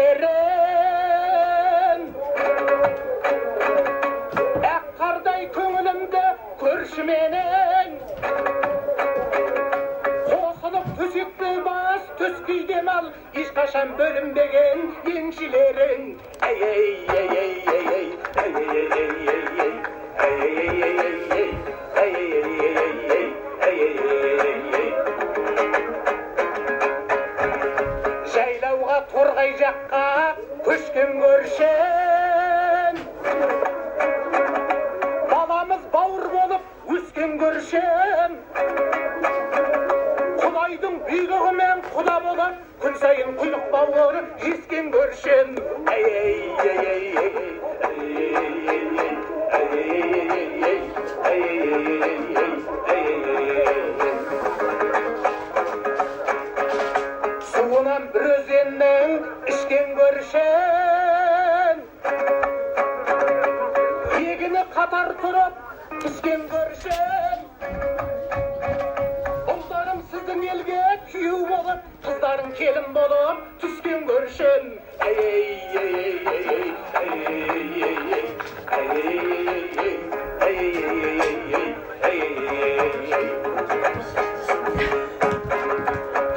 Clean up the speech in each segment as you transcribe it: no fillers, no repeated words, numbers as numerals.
ерлерім ақ қардай көңілімді көршіменен қосылып төсекті бас төскейден ал ешқашан бөлінбеген еншілерің жайлауға торғай жаққа көшкен көршім баламыз бауыр болып өскен көршім құдайдың бұйрығымен құда болып күн сайын құйрық бауыр ескен көршім суынан бір өзеннің ішкен көршім егіні қатар тұрып піскен көршім ұлдарым сіздің елге күйеу болып қыздарың келін болып түскен көршім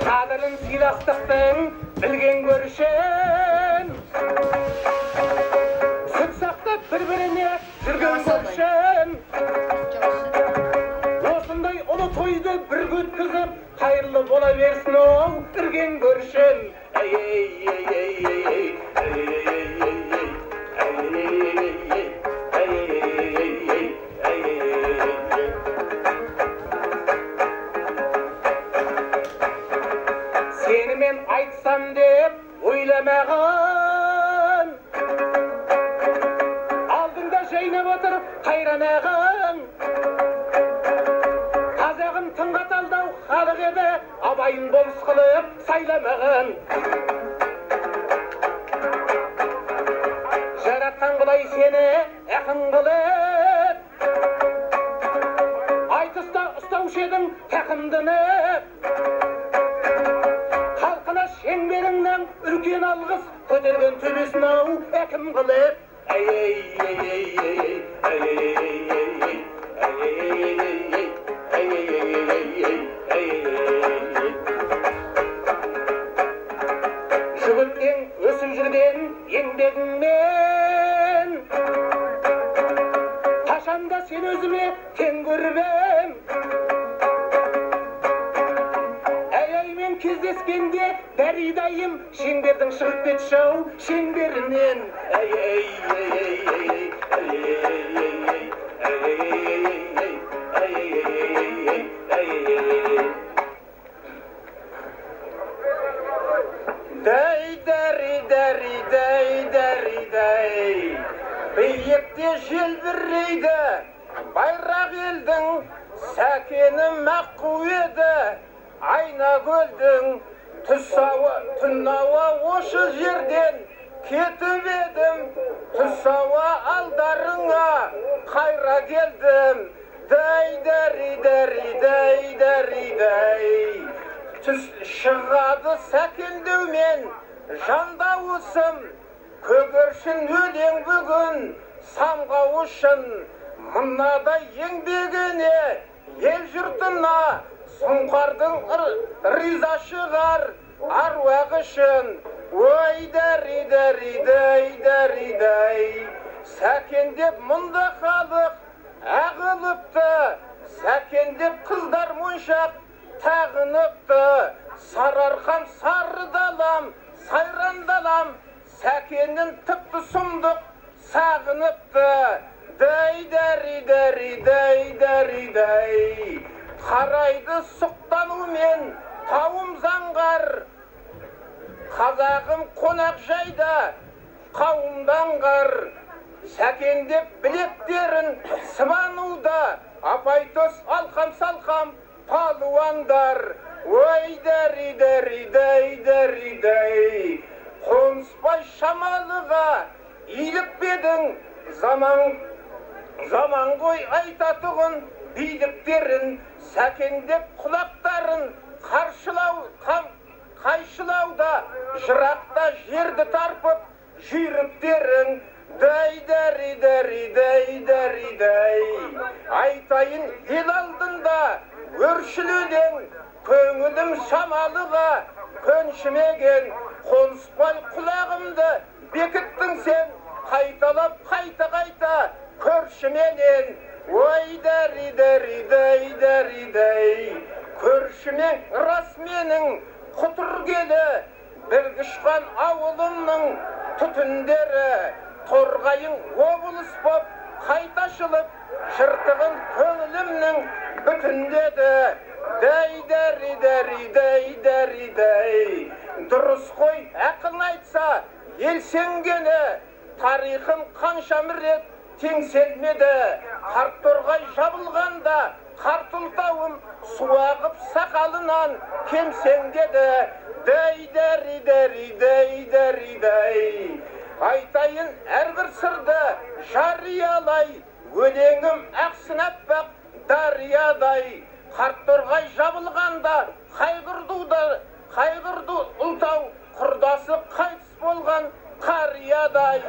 қадірін сыйластықтың білген көршім сүт сақтап бір-біріне жүрген көршім осындай ұлы тойды бірге өткізіп қайырлы бола берсін оу үрген көршім сенімен айтсам деп ойламаған алдыңда жайнап отыр қайранағың қазағым тың қаталдау халық еді абайын болыс қылып сайламаған жаратқан құдай сені ақын қылып айтыста ұстаушы едің тақымдыны халқына шеңберіңнен үлкен алғыс көтерген төбесін ау әкім қылып жүгірткен өсіп жүрген еңбегіңмен қашанда сен өзіме тең көрмем аяймен кездескенде дәридайым шеңбердің шығып кетші ау шеңберінен биікте желбірейді байрақ елдің сәкені маққу еді айнакөлдің түн ауа осы жерден кетіп едім түс ауа алдарыңа қайра келдім дай түс шығады сәкендеумен жан дауысым көгершін өлең бүгін самғауышын мынадай еңбегіне ел жұртына сұңқардың риза шығар аруақ үшін ой дай сәкендеп мұнда халық ағылыпты сәкендеп қыздар моншақ тағыныпты сарыарқам сары далам сайран далам сәкеннің тіпті сұмдық сағыныпты дай қарайды сұқтанумен тауым заңғар қазағым қонақ жайда қауымданғар сәкендеп білектерін сыбануда апайтос алқам салқам палуандар ой дай қонысбай шамалыға иіліп бедің заман ғой айтатұғын биліктерін сәкендеп құлақтарын қайшылауда жырақта жерді тарпып жүйріктерің дай. Айтайын ел алдында өршілуден көңілім шамалыға көншімеген қонысбай құлағымды бекіттің сен қайталап қайта көршіменен ой дай көршімен рас менің құтыр келі білгішқан ауылымның түтіндері торғайың облыс боп қайташылып жыртығын көңілімнің бүтіндеді дай дұрыс қой ақыл айтса ел сенгені тарихын қанша рет теңселмеді қарт торғай жабылғанда қарт ұлтауым суағып сақалынан кемсеңдеді дай айтайын әрбір сырды жариялай өлеңім ақсын аппақ дариядай қарт торғай жабылғанда қайғырды ұлтау құрдасы қайтыс болған қариядай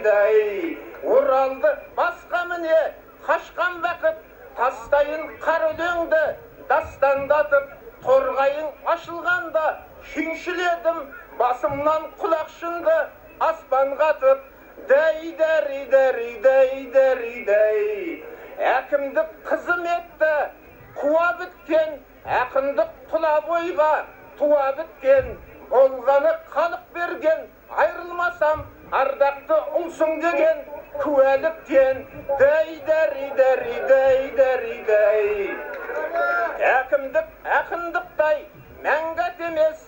дай оралды басқа міне қашқан бақыт тастайын қар өлеңді дастандатып торғайың ашылғанда шүйіншіледім басымнан құлақшынды аспан қатып дай әкімдік қызметті қуа біткен ақындық тұла бойға туа біткен болғаны халық берген айрылмасам ардақты ұлсың деген куәліктен дай әкімдік ақындықтай мәңгат емес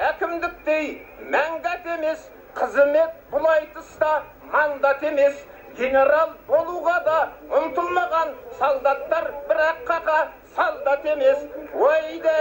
әкімдіктей мәңгат емес қызмет бұл айтыста мандат емес генерал болуға да ұмтылмаған солдаттар бірақ қақа солдат емес ой дай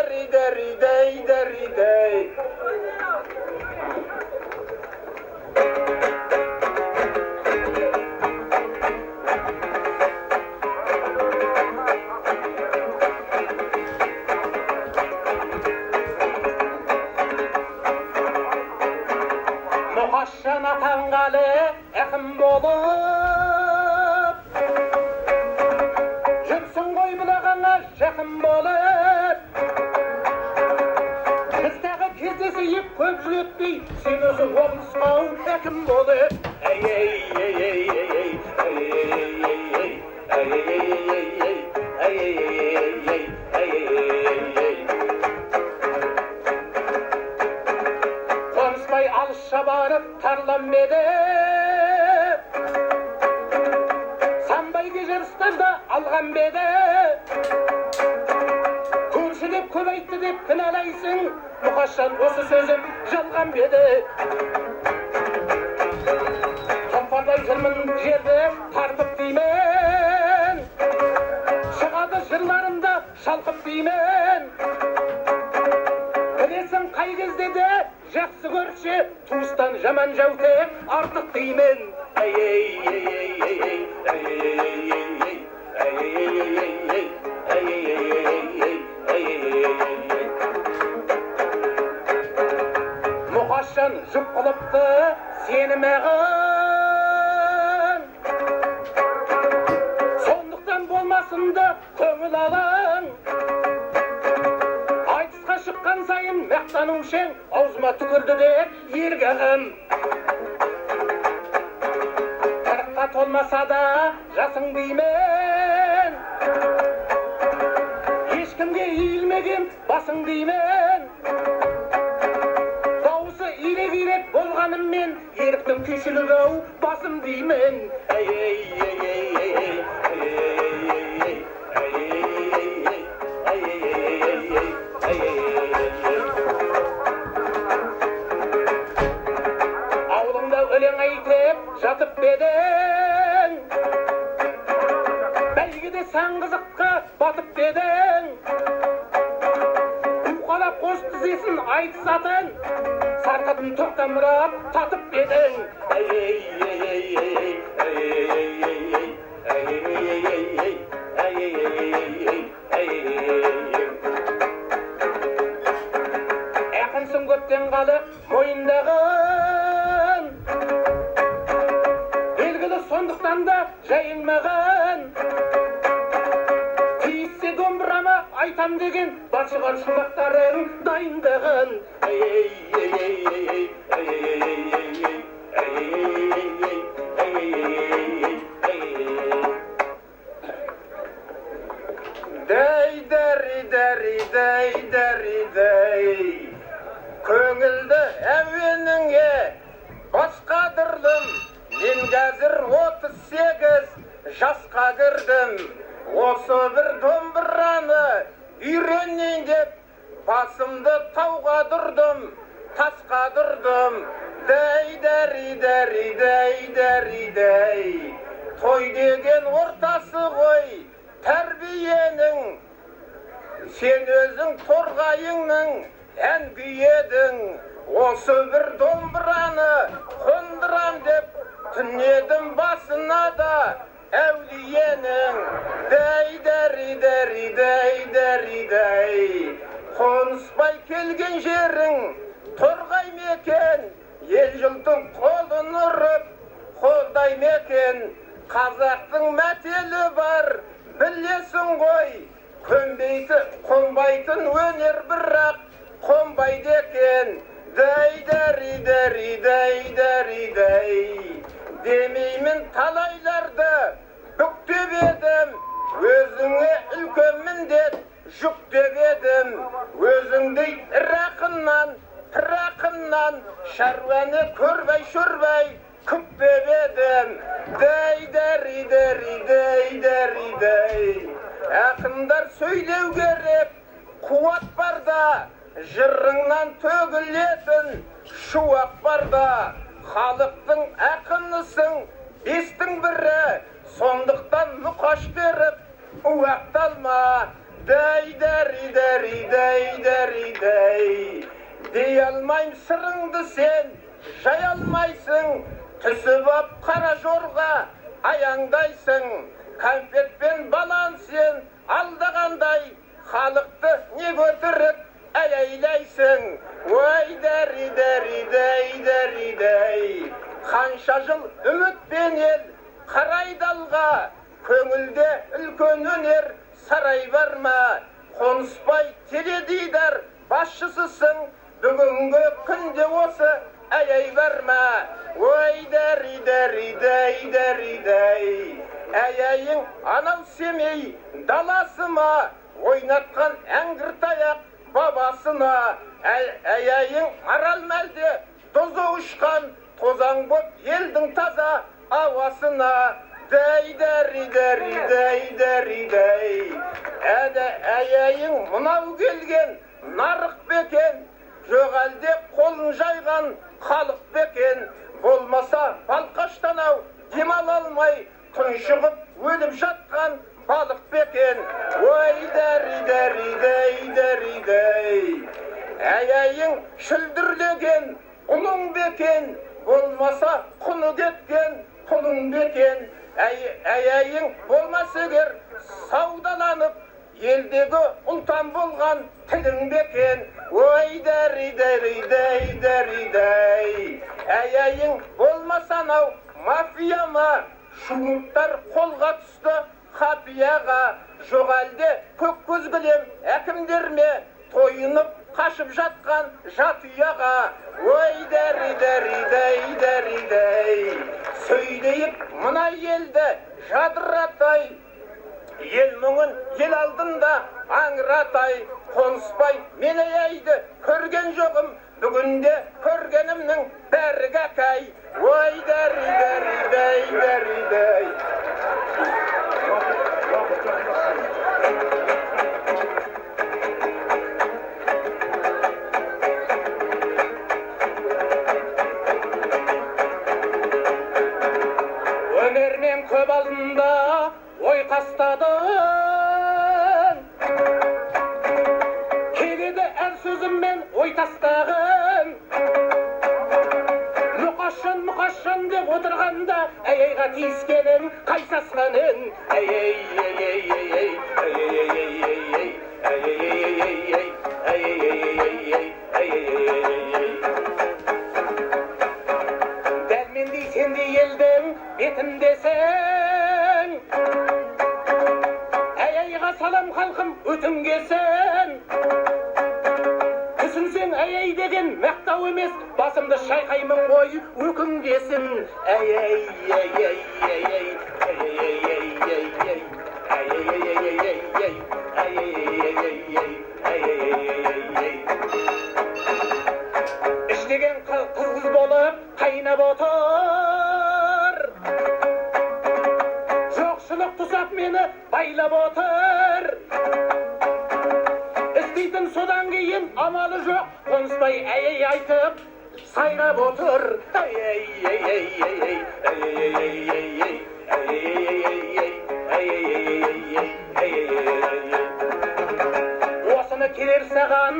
Мұқашан атанғалы әкім болып жүрсің ғой бұлағана жақын болып біздегі кездесейік көп жүретпей сен өзі облысмау әкім болып қонысбай алысша барып тарланмеді самбайге жарыстарда алған беді көрші деп көп айтты деп кінәлайсың Мұқашан осы сөзім жалған беді томпардай жүрмін жерді тартып деймін шығады жырларымда шалқып деймін білесің қай кезде де жақсы көрші туыстан жаман жәутек артық деймін Мұқашан жұп қылыпты сені маған сондықтан болмасынды көңіл алаң айтысқа шыққан сайын мақтанушың аузыма түкірді деп ергағым қырыққа толмаса да жасың деймін ешкімге иілмеген басың деймін дауысы ирек болғаныммен еріктің күйшілігі ау басым деймін ауылыңда өлең айтып жатып бедің бәйгеде сан қызыққа батып бедің уқалап қос тізесін айтысатын сарқадым тоқтамырап татып бедің Орталық мойындаған белгілі сондықтан да жайылмаған тиіссе домбырама айтам деген басыған шумақтарын дайындаған көңілді әуеніңе басқадырдым мен қазір 38 жасқа кірдім осы бір домбыраны үйренейін деп басымды тауға тұрдым тасқа тұрдым дәй той деген ортасы ғой тәрбиенің сен өзің торғайыңның ән күй едің осы бір домбыраны қондырам деп түнедім басына да әулиенің дәй қоныспай келген жерің торғай мекен ел жұртың қолын ұрып қолдай мекен қазақтың мәтелі бар білесің ғой қонбайтын өнер бірақ қонбайды екен дәй демеймін талайларды бүктеп едім өзіңе үлкен міндет жүктеп едім өзіңдей рақымнан шаруаны көрбей шөрбей күппеп едім дәй ақындар сөйлеу керек қуат барда жырыңнан төгілетін шуақ барда халықтың ақынысың бестің бірі сондықтан мұқаш беріп уақталма дәй дей алмайым сырыңды сен жай алмайсың түсіп ап қара жорға аяңдайсың кәмпетпен балан сен алдағандай халықты не көтеріп аяйлайсың ой дәй қанша жыл үмітпен ел қарайды алға көңілде үлкен өнер сарай бар ма қоныспай теледидар басшысысың бүгінгі күнде осы аяй бар ма ой дәй аяйың анау семей даласы ма ойнатқан әңгір таяқ бабасына аяйың арал мәлде тоза ұшқан тозаң боп елдің таза ауасына дәй аяйың мынау келген нарық бекен жоқ әлде қолын жайған халық бекен болмаса балқаштан-ау демала алмай тұншығып өліп жатқан балық бекен ой дәй аяйың шүлдірлеген ұлың бекен болмаса құны кеткен құлың бекен аяйың болмас егер саудаланып елдегі ұлтан болған тілің бекен ой дәй аяйың болмаса анау мафия ма шумуттар қолға түсті қапияға жоқ әлде көк көз кілем әкімдер ме тойынып қашып жатқан жат ұяға ой дәй сөйлейік мына елді жадыратай ел мұңын ел алдында аңыратай қоныспай мен аяйды көрген жоғым бүгінде көргенімнің бәрі кәкәй ой дәй өнермен көп алдында ой қастадың келеді әр сөзіммен ой тастағын мұқашын деп отырғанда әйейға тиіскенің қайсасқаның салам халқым өтінгесін. Түсінсең әй деген мақтау емес, басымды шайқаймын ғой өкінгесін. Іштеген қыз болып қайнап отыр, жоқшылық тұсап мені байлап отыр. Істейтін содан кейін амалы жоқ, қонысбай әй айтып сайрап отыр. Осыны келер саған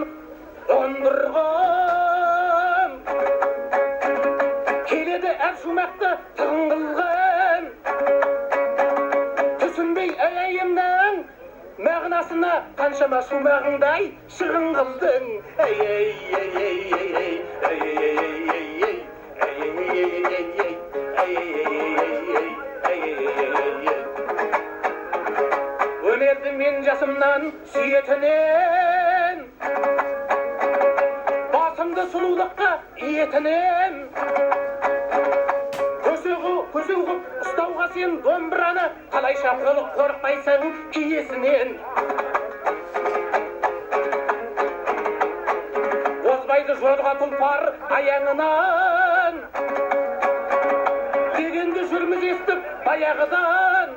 ұғындырғым, келеді әр шумақты тығын қылғым. Түсінбей әйімнің мағынасына қаншама шумағыңдай шығын қылдың. Өнерді мен жасымнан сүйетінен, басымды сұлулыққа иетінен. Көсеу қып ұстауға сен домбыраны, қалайша қорықпайсың киесінен. Озбайды жорға тұлпар аяңынан, дегенді жүрміз естіп баяғыдан.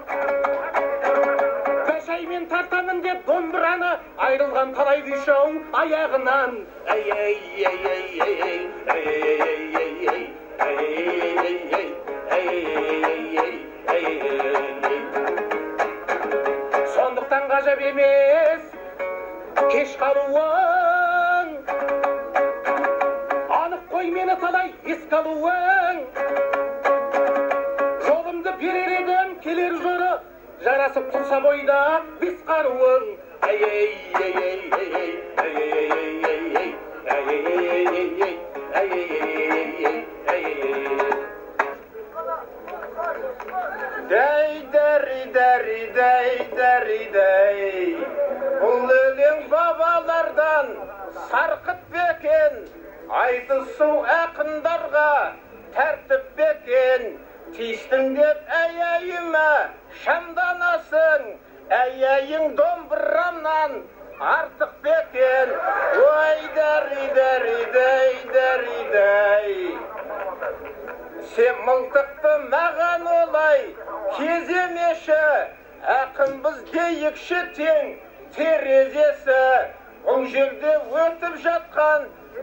Бәшаймен тартамын деп домбыраны, айрылған талай күйшау аяғынан. Сондықтан ғажап емес кеш қалуың, анық қой мені талай еске алуың. Жолымды берер едім келер жоры, жарасып тұрса бойда бес қаруың. Бұл өлең бабалардан сарқыт бекен, айтысу ақындарға тәртіп бекен. Тиістің деп әйейіме шамданасың, әйейің домбырамнан артық бекен. Ой, дәри. Сен мылтықты маған олай кеземеші, ақынбыз дейікші тең терезесі. Бұл жерде өтіп жатқан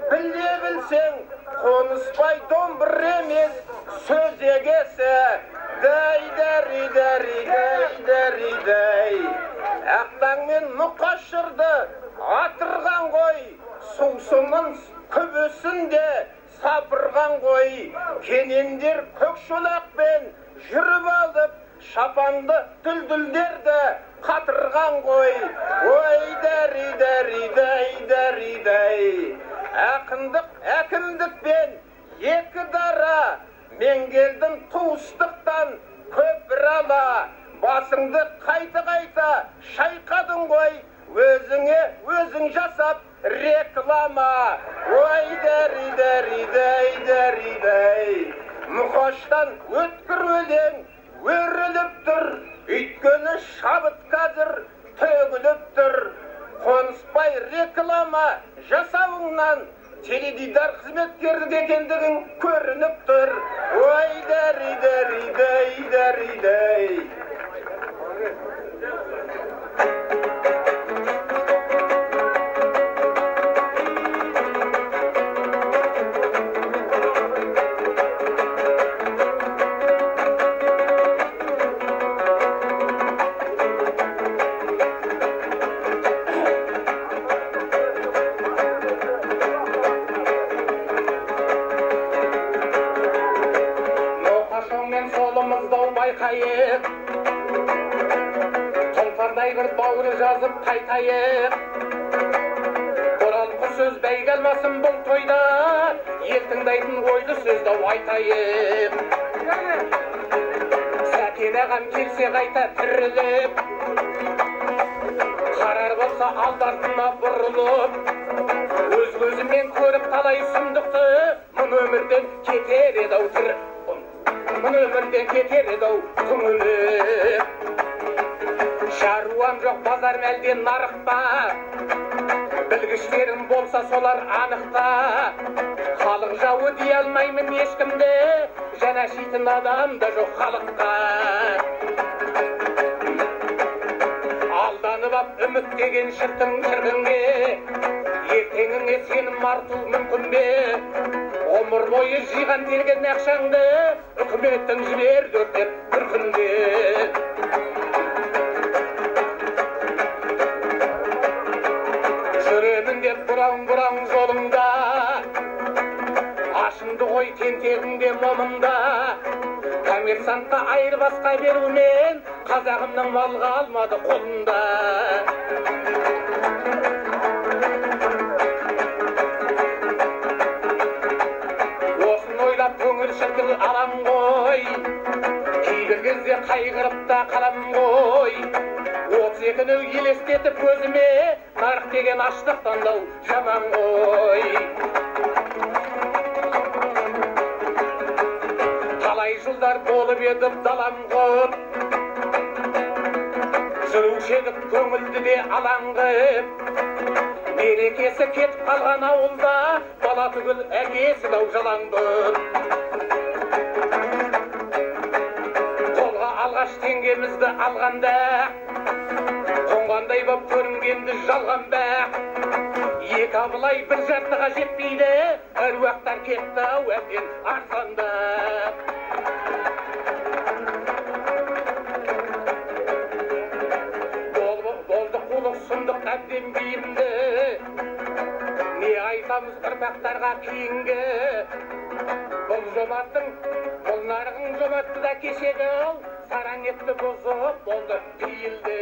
біле білсең, қонысбай домбыр емес сөз егесі. Дәри. Ақтаңмен мұқашырды атырған ғой, сусының күбісінде сапырған ғой. Кенендер көкшолақпен жүріп алып, шапанды дүлдүлдерді қатырған ғой. Ой, дәри. Ақындық әкімдікпен екі дара, мен келдім туыстықтан көп бір ала. Басыңды қайта шайқадың ғой, өзіңе өзің жасап реклама. Ой, дәри. Мұқаштан өткір өлең өріліп тұр, үйткені шабыт қазір төгіліп тұр. Қонысбай реклама жасауыңнан теледидар қызметкерлік екендігің көрініп тұр. Ой, дәри. байқайық, тұлпардай бір бауыры жазып қайтайық. Оралқы сөз бәйге алмасын бұл тойда, ел тыңдайтын ойды сөзді айтайық. Сәкен ағам келсе қайта тіріліп, болса алдартына бұрылып өз көзімен көріп талай сұмдықты мұны өмірден кетер еді-ау түңіліп шаруам жоқ базар әлде нарық па білгіштерім болса солар анықта халық жауы дей алмаймын ешкімді жанашитын адам да жоқ халыққа алданып ап үміттеген шіркін шіркінге ертеңіңе сенім арту мүмкін бе ғұмыр бойы жиған терген ақшаңды үкіметтің жібер деп бір күнде жүремін деп бұраң жолыңда ашыңды қой тентегіңде момында коммерсантқа айырбасқа берумен қазағымның малға алмады қолында осыны ойлап көңіл шіркін алам ғой кейбір кезде қайғырып та қалам ғой 32-ні елестетіп көзіме нарық деген аштық таңдау жаман ғой талай жылдар болып едіп далам ғып жүруші едік көңілді де алаңғып берекесі кетіп қалған ауылда бала түгіл әкесі дау жалаңбып қолға алғаш теңгемізді алғанда қонғандай боп көрінгенді жалған бақ екі абылай бір жартыға жетпейді әруақтар кетті ау әбден арзандап болды қулық сұмдық әбден бейімді не айтамыз ұрпақтарға кейінгі бұл жомарттың бұл нарығың жомартты да кешегі ау сараң етті бұзып болды пейілді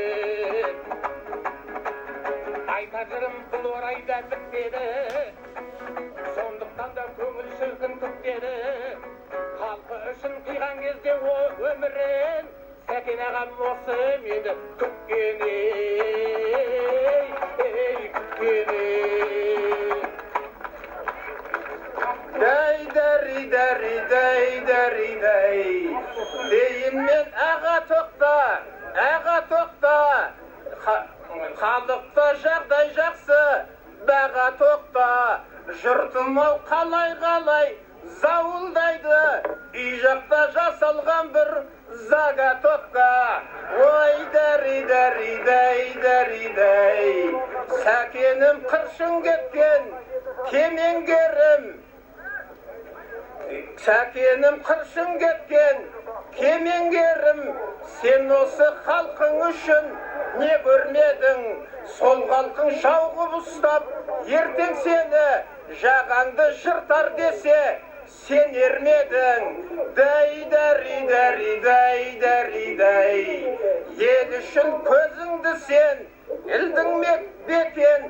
айтар жырым бұл орайда бітпеді сондықтан да көңіл шіркін күптеді халқы үшін қиған кезде өмірін сәкен ағам осы мені күткен күткен дейін мен аға тоқта халықта жағдай жақсы баға тоқта жұртым-ау қалай зауылдайды үй жақта жасалған бір заготовка ой дәри сәкенім қыршын кеткен кемеңгерім сәкенім қыршын кеткен кемеңгерім сен осы халқың үшін не көрмедің сол халқың шауғып ұстап ертең сені жағаңды жыртар десе сен ермедің ел үшін көзіңді сен елдің бекен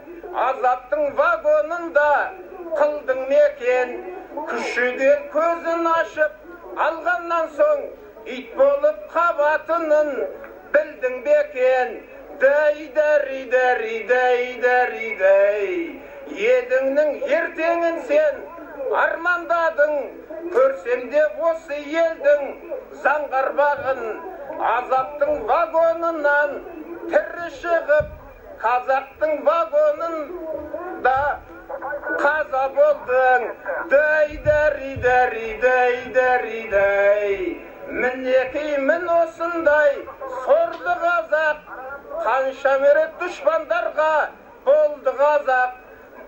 азаптың вагонында қылдың мекен күшіден көзін ашып алғаннан соң ит болып қабатынын білдің бекен еліңнің ертеңін сен армандадың көрсем де осы елдің заңғарбағын азаптың вагонынан тірі шығып қазақтың вагонында қаза болдың мінекей мін осындай сорлы қазақ қанша мерет дұшпандарға болды қазақ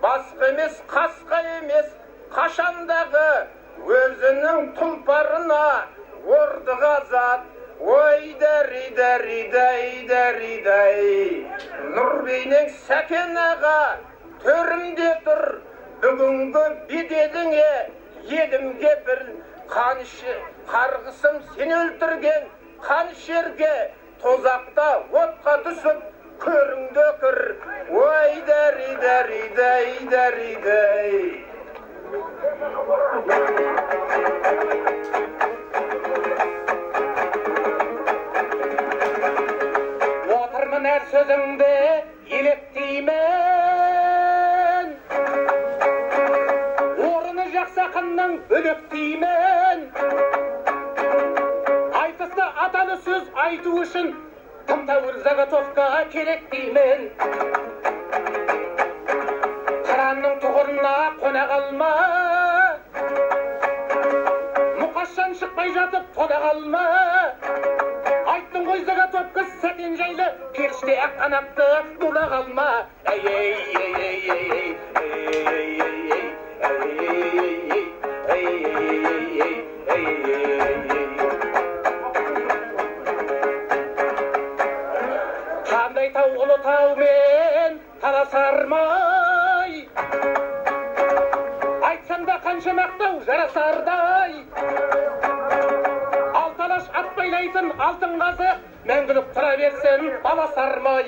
басқа емес қасқа емес қашандағы өзінің тұлпарына орды қазақ ой нұрбейнің сәкен аға төрімде тұр бүгінгі беделіңе едім кепіл қарғысым сен өлтірген қаншерге тозақта отқа түсіп көріңді кір ой отырмын әр сөзіңді електей керек деймін. Айтыста аталы сөз айту үшін тым тәуір заготовка керек деймін. Қыранның тұғырына қона қалма, мұқашан шықпай жатып тода қалма. Айттың ғой заготовка сәкен жайлы, періште ақ қанатты бола қалма. Ей ей ей ей ей қандай тау ұлытаумен таласармай, айтсаң да қанша мақтау жарасардай. Алталаш ат байлайтын алтын қазық мәңгілік тұра берсін аласармай.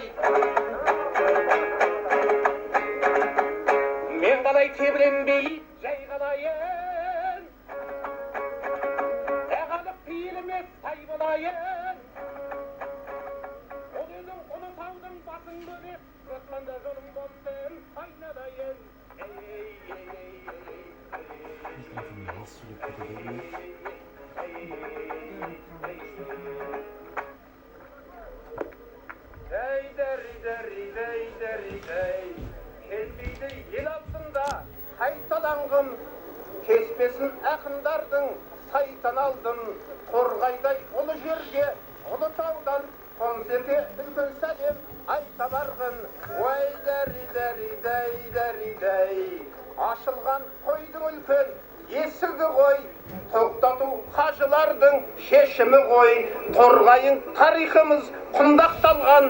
Мен қалай тебіренбей жай қалайын, әғалық пейіл емес тай болайын. Ол өзің ұлытаудың басын бөлеп, жосманда жолым болсын айналайын. Келмейді ел алдында қайталанғым, кеспесін ақындардың сайтан алдым. Қорғайдай ұлы жерге ұлытаудан қонсеке үлкен сәлем айта барғын. Уай дәри, ашылған қойдың үлкен есігі ғой, тоқтату қажылардың шешімі ғой. Торғайың тарихымыз құндақталған,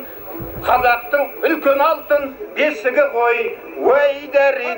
қазақтың үлкен алтын бесігі ғой. Уай дәри.